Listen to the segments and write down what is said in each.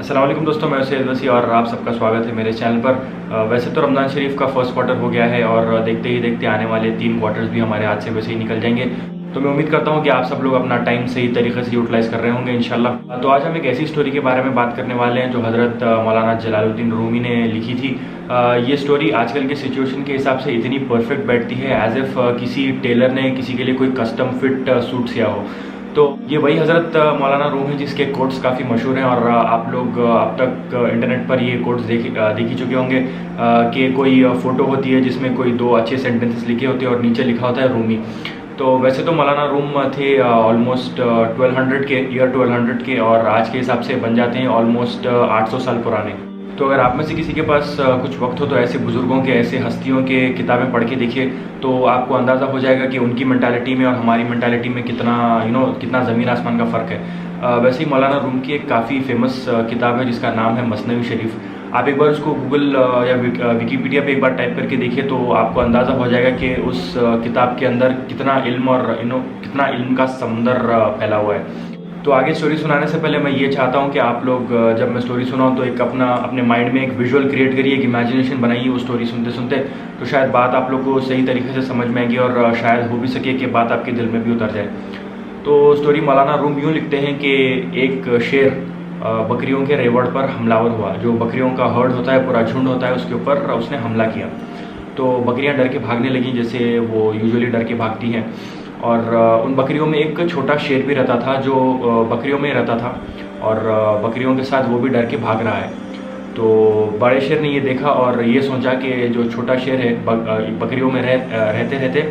अस्सलाम वालेकुम दोस्तों, मैं सैयद वसी और आप सबका स्वागत है मेरे चैनल पर। वैसे तो रमज़ान शरीफ का फर्स्ट क्वार्टर हो गया है और देखते ही देखते आने वाले 3 क्वार्टर्स भी हमारे हाथ से वैसे ही निकल जाएंगे। तो मैं उम्मीद करता हूँ कि आप सब लोग अपना टाइम सही तरीके से यूटिलाइज़ कर रहे होंगे इंशाल्लाह। तो आज हम एक ऐसी स्टोरी के बारे में बात करने वाले हैं जो हज़रत मौलाना जलालुद्दीन रूमी ने लिखी थी। ये स्टोरी आजकल के सिचुएशन के हिसाब से इतनी परफेक्ट बैठती है एज इफ़ किसी टेलर ने किसी के लिए कोई कस्टम फिट सूट सिया हो। तो ये वही हज़रत मौलाना रूम है जिसके कोट्स काफ़ी मशहूर हैं और आप लोग अब तक इंटरनेट पर ये कोट्स देख ही चुके होंगे कि कोई फ़ोटो होती है जिसमें कोई 2 अच्छे सेंटेंसेस लिखे होते हैं और नीचे लिखा होता है रूमी। तो वैसे तो मौलाना रूम थे ऑलमोस्ट 1200 के और आज के हिसाब से बन जाते हैं ऑलमोस्ट 800 साल पुराने। तो अगर आप में से किसी के पास कुछ वक्त हो तो ऐसे बुज़ुर्गों के, ऐसे हस्तियों के किताबें पढ़ के देखिए तो आपको अंदाज़ा हो जाएगा कि उनकी मेंटालिटी में और हमारी मेंटालिटी में कितना ज़मीन आसमान का फ़र्क है। वैसे ही मौलाना रूम की एक काफ़ी फेमस किताब है जिसका नाम है मसनवी शरीफ। आप एक बार उसको गूगल या विकीपीडिया पे एक बार टाइप करके देखिए तो आपको अंदाज़ा हो जाएगा कि उस किताब के अंदर कितना इल्म और कितना इल्म का समंदर फैला हुआ है। तो आगे स्टोरी सुनाने से पहले मैं ये चाहता हूँ कि आप लोग जब मैं स्टोरी सुनाऊँ तो एक अपने माइंड में एक विजुअल क्रिएट करिए, एक इमेजिनेशन बनाइए वो स्टोरी सुनते सुनते, तो शायद बात आप लोग को सही तरीके से समझ में आएगी और शायद हो भी सके कि बात आपके दिल में भी उतर जाए। तो स्टोरी मौलाना रूम यूँ लिखते हैं कि एक शेर बकरियों के रेवड़ पर हमलावर हुआ। जो बकरियों का हर्ड होता है, पूरा झुंड होता है, उसके ऊपर उसने हमला किया। तो बकरियां डर के भागने लगीं जैसे वो यूजुअली डर के भागती हैं। और उन बकरियों में एक छोटा शेर भी रहता था जो बकरियों में रहता था और बकरियों के साथ वो भी डर के भाग रहा है। तो बड़े शेर ने ये देखा और ये सोचा कि जो छोटा शेर है बकरियों में रहते रहते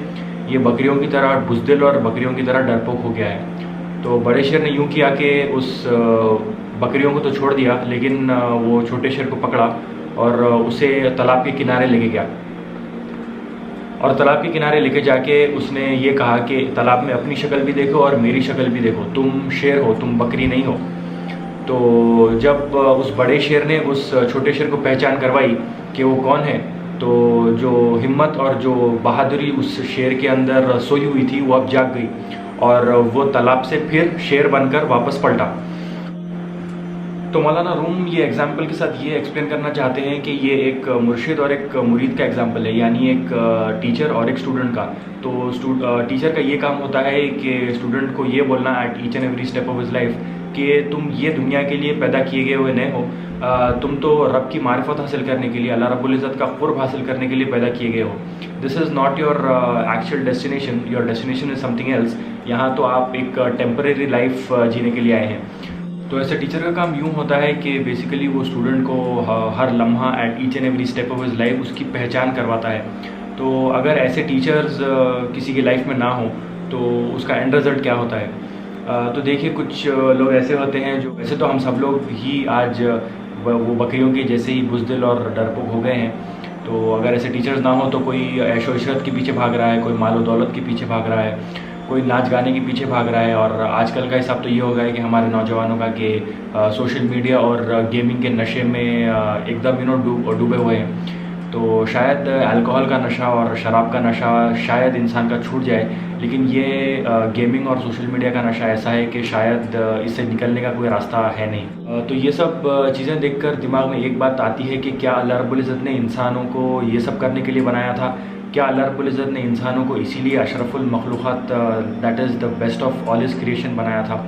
ये बकरियों की तरह बुज़दिल और बकरियों की तरह डरपोक हो गया है। तो बड़े शेर ने यूँ किया कि उस बकरियों को तो छोड़ दिया लेकिन वो छोटे शेर को पकड़ा और उसे तालाब के किनारे लेके गया। और तालाब के किनारे लेके जाके उसने ये कहा कि तालाब में अपनी शक्ल भी देखो और मेरी शक्ल भी देखो, तुम शेर हो, तुम बकरी नहीं हो। तो जब उस बड़े शेर ने उस छोटे शेर को पहचान करवाई कि वो कौन है, तो जो हिम्मत और जो बहादुरी उस शेर के अंदर सोई हुई थी वो अब जाग गई और वो तालाब से फिर शेर बनकर वापस पलटा। तो मौलाना रूम ये एग्जाम्पल के साथ ये एक्सप्लेन करना चाहते हैं कि ये एक मुर्शिद और एक मुरीद का एग्जाम्पल है, यानी एक टीचर और एक स्टूडेंट का। तो टीचर का ये काम होता है कि स्टूडेंट को ये बोलना at each and every step of his life कि तुम ये दुनिया के लिए पैदा किए गए हुए नहीं हो, तुम तो रब की मारिफत हासिल करने के लिए, अल्लाह रब्बुल इज़्ज़त का क़ुर्ब हासिल करने के लिए पैदा किए गए हो। This is not your actual destination, your destination is something else. यहाँ तो आप एक टेम्परेरी लाइफ जीने के लिए आए हैं। तो ऐसे टीचर का काम यूँ होता है कि बेसिकली वो स्टूडेंट को हर लम्हा at each and every step of his life उसकी पहचान करवाता है। तो अगर ऐसे टीचर्स किसी की लाइफ में ना हो तो उसका एंड रिज़ल्ट क्या होता है। तो देखिए कुछ लोग ऐसे होते हैं जो, वैसे तो हम सब लोग ही आज वो बकरियों के जैसे ही बुज़दिल और डरपोक हो गए हैं। तो अगर ऐसे टीचर्स ना हो तो कोई ऐशो इशरत के पीछे भाग रहा है, कोई मालो दौलत के पीछे भाग रहा है, कोई नाच गाने के पीछे भाग रहा है। और आजकल का हिसाब तो ये हो गया है कि हमारे नौजवानों का कि सोशल मीडिया और गेमिंग के नशे में एकदम डूबे हुए हैं। तो शायद अल्कोहल का नशा और शराब का नशा शायद इंसान का छूट जाए, लेकिन ये गेमिंग और सोशल मीडिया का नशा ऐसा है कि शायद इससे निकलने का कोई रास्ता है नहीं। तो ये सब चीज़ें देखकर दिमाग में एक बात आती है कि क्या अल्लाह रब्बुल इज़्ज़त ने इंसानों को ये सब करने के लिए बनाया था? क्या अल्लाह रब्बुल इज़्ज़त ने इंसानों को इसीलिए अशरफुल मखलूक़ात that is the best of all his creation बनाया था?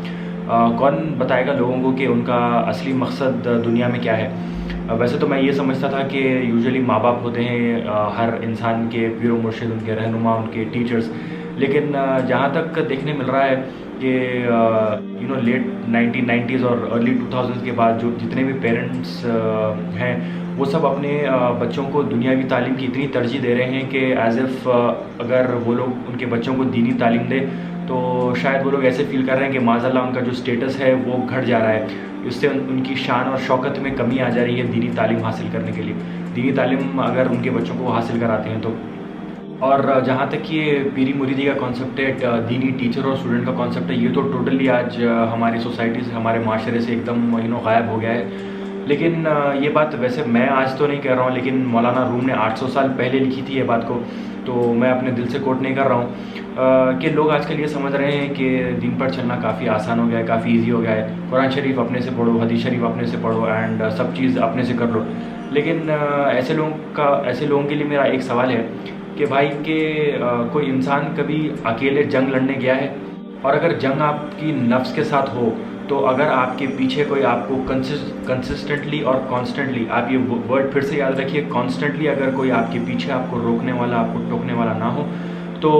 कौन बताएगा लोगों को कि उनका असली मकसद दुनिया में क्या है? वैसे तो मैं ये समझता था कि यूजुअली माँ बाप होते हैं हर इंसान के पीर व मुर्शिद, उनके रहनुमा, उनके टीचर्स। लेकिन जहाँ तक देखने मिल रहा है कि लेट 1990s और अर्ली 2000s के बाद जो जितने भी पेरेंट्स हैं वो सब अपने बच्चों को दुनियावी तालीम की इतनी तरजीह दे रहे हैं कि एज़ इफ़ अगर वो लोग उनके बच्चों को दीनी तालीम दें तो शायद वो लोग ऐसे फील कर रहे हैं कि माज़अल्लाह उनका जो स्टेटस है वो घट जा रहा है। इससे उनकी शान और शौकत में कमी आ जा रही है दीनी तालीम हासिल करने के लिए। दीनी तालीम अगर उनके बच्चों को हासिल कराते हैं तो। और जहाँ तक ये पीरी मुरीदी का कॉन्सेप्ट है, दीनी टीचर और स्टूडेंट का कॉन्सेप्ट है, ये तो टोटली आज हमारी सोसाइटी से, हमारे माशरे से एकदम गायब हो गया है। लेकिन ये बात वैसे मैं आज तो नहीं कह रहा हूँ, लेकिन मौलाना रूम ने 800 साल पहले लिखी थी ये बात को, तो मैं अपने दिल से कोट नहीं कर रहा हूँ। कि लोग आजकल ये समझ रहे हैं कि दिन पर चलना काफ़ी आसान हो गया है, काफ़ी इजी हो गया है, कुरान शरीफ अपने से पढ़ो, हदीस शरीफ अपने से पढ़ो एंड सब चीज़ अपने से कर लो। लेकिन ऐसे लोगों के लिए मेरा एक सवाल है कि भाई कि कोई इंसान कभी अकेले जंग लड़ने गया है? और अगर जंग आपकी नफ्स के साथ हो, तो अगर आपके पीछे कोई आपको कंसिस्टेंटली और कॉन्स्टेंटली, आप ये वर्ड फिर से याद रखिए, कॉन्स्टेंटली अगर कोई आपके पीछे आपको रोकने वाला, आपको टोकने वाला ना हो, तो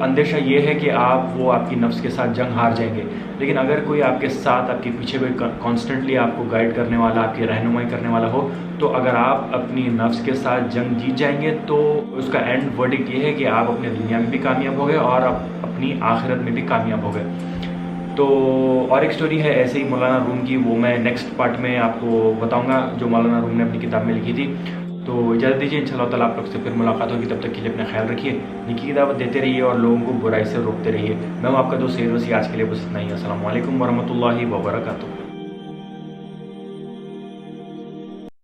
अंदेशा ये है कि वो आपकी नफ्स के साथ जंग हार जाएंगे। लेकिन अगर कोई आपके साथ, आपके पीछे कोई कॉन्स्टेंटली आपको गाइड करने वाला, आपकी रहनुमाई करने वाला हो, तो अगर आप अपनी नफ्स के साथ जंग जीत जाएंगे, तो उसका एंड वर्डिक्ट ये है कि आप अपने दुनिया में भी कामयाब हो गए और आप अपनी आखिरत में भी कामयाब हो गए। तो और एक स्टोरी है ऐसे ही मौलाना रूम की, वो मैं नेक्स्ट पार्ट में आपको बताऊंगा, जो मौलाना रूम ने अपनी किताब में लिखी थी। तो इजाज़त दीजिए, इंशाल्लाह ताला आप लोग से फिर मुलाकात होगी। तब तक के लिए अपना ख्याल रखिए, नेकी की दावत देते रहिए और लोगों को बुराई से रोकते रहिए। मैं हूँ आपका दोस्त सैयद वसी, आज के लिए बस इतना ही। अस्सलाम वालेकुम वरहमतुल्लाहि वबरकातुहू।